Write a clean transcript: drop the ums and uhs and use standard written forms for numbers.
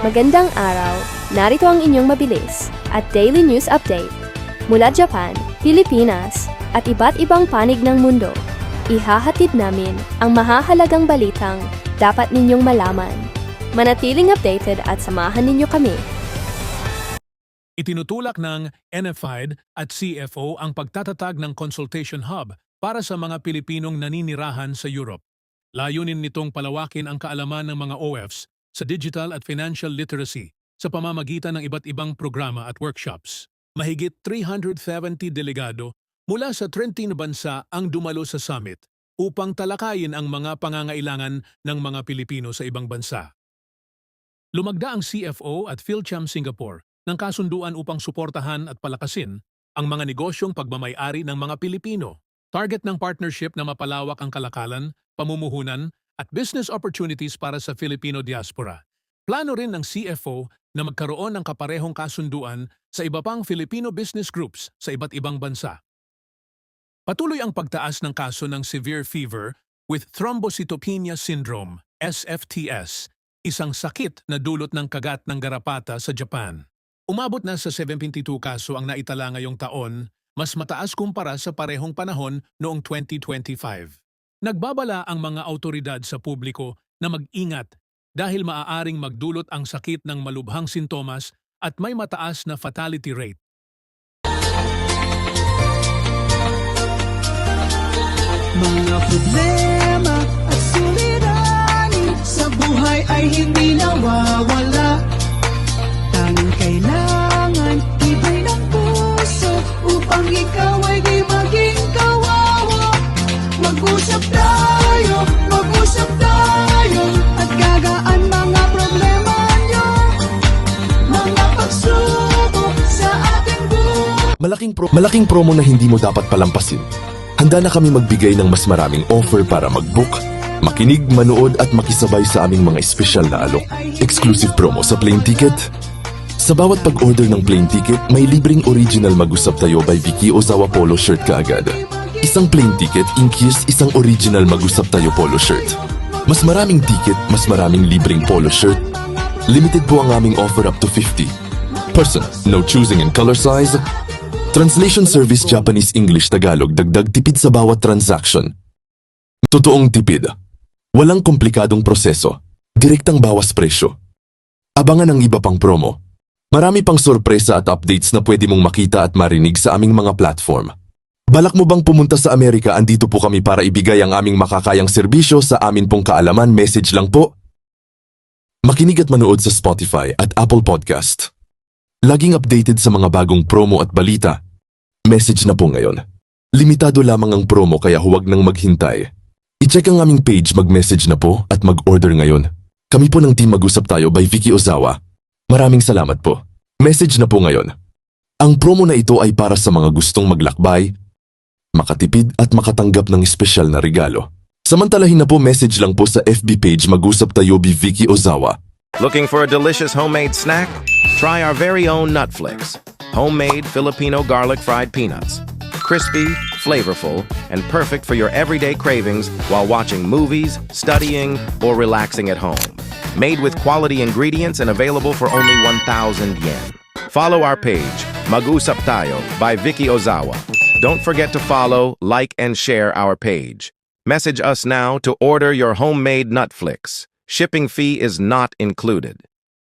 Magandang araw, narito ang inyong mabilis at daily news update. Mula Japan, Pilipinas, at iba't ibang panig ng mundo, ihahatid namin ang mahahalagang balitang dapat ninyong malaman. Manatiling updated at samahan ninyo kami. Itinutulak ng NFID at CFO ang pagtatatag ng consultation hub para sa mga Pilipinong naninirahan sa Europe. Layunin nitong palawakin ang kaalaman ng mga OFs sa digital at financial literacy sa pamamagitan ng iba't ibang programa at workshops. Mahigit 370 delegado mula sa 30 bansa ang dumalo sa summit upang talakayin ang mga pangangailangan ng mga Pilipino sa ibang bansa. Lumagda ang CFO at PhilCham Singapore ng kasunduan upang suportahan at palakasin ang mga negosyong pagmamay-ari ng mga Pilipino. Target ng partnership na mapalawak ang kalakalan, pamumuhunan at business opportunities para sa Filipino diaspora. Plano rin ng CFO na magkaroon ng kaparehong kasunduan sa iba pang Filipino business groups sa iba't ibang bansa. Patuloy ang pagtaas ng kaso ng severe fever with thrombocytopenia syndrome, SFTS, isang sakit na dulot ng kagat ng garapata sa Japan. Umabot na sa 72 kaso ang naitala ngayong taon, mas mataas kumpara sa parehong panahon noong 2025. Nagbabala ang mga awtoridad sa publiko na mag-ingat dahil maaaring magdulot ang sakit ng malubhang sintomas at may mataas na fatality rate. Mga problema at suliranin sa buhay ay hindi nawawala. Tanging kailangan ibay ng puso upang ikaw ay di maging kawawa. Mag-usap tayo at gagaan mga problema nyo. Mga pagsubok sa ating buhay. Malaking promo na hindi mo dapat palampasin. Handa na kami magbigay ng mas maraming offer para mag-book, makinig, manood at makisabay sa aming mga espesyal na alok. Exclusive promo sa plane ticket. Sa bawat pag-order ng plane ticket, may libreng original Mag-usap Tayo by Vicky Ozawa polo shirt kaagad. Isang plane ticket includes isang original Mag-usap Tayo polo shirt. Mas maraming ticket, mas maraming libreng polo shirt. Limited po ang aming offer up to 50. Person, no choosing in color size. Translation service Japanese, English, Tagalog, dagdag tipid sa bawat transaction. Totoong tipid. Walang komplikadong proseso. Direktang bawas presyo. Abangan ang iba pang promo. Marami pang sorpresa at updates na pwede mong makita at marinig sa aming mga platform. Balak mo bang pumunta sa Amerika? Andito po kami para ibigay ang aming makakayang serbisyo sa amin pong kaalaman. Message lang po. Makinig at manood sa Spotify at Apple Podcast. Laging updated sa mga bagong promo at balita. Message na po ngayon. Limitado lamang ang promo kaya huwag nang maghintay. I-check ang aming page, mag-message na po at mag-order ngayon. Kami po ng Team Mag-usap Tayo by Vicky Ozawa. Maraming salamat po. Message na po ngayon. Ang promo na ito ay para sa mga gustong maglakbay, makatipid at makatanggap ng espesyal na regalo. Samantalahin na po, message lang po sa FB page Mag-usap Tayo by Vicky Ozawa. Looking for a delicious homemade snack? Try our very own Nutflix. Homemade Filipino garlic fried peanuts. Crispy, flavorful, and perfect for your everyday cravings while watching movies, studying, or relaxing at home. Made with quality ingredients and available for only 1,000 yen. Follow our page, Mag-usap Tayo by Vicky Ozawa. Don't forget to follow, like, and share our page. Message us now to order your homemade Nutflix. Shipping fee is not included.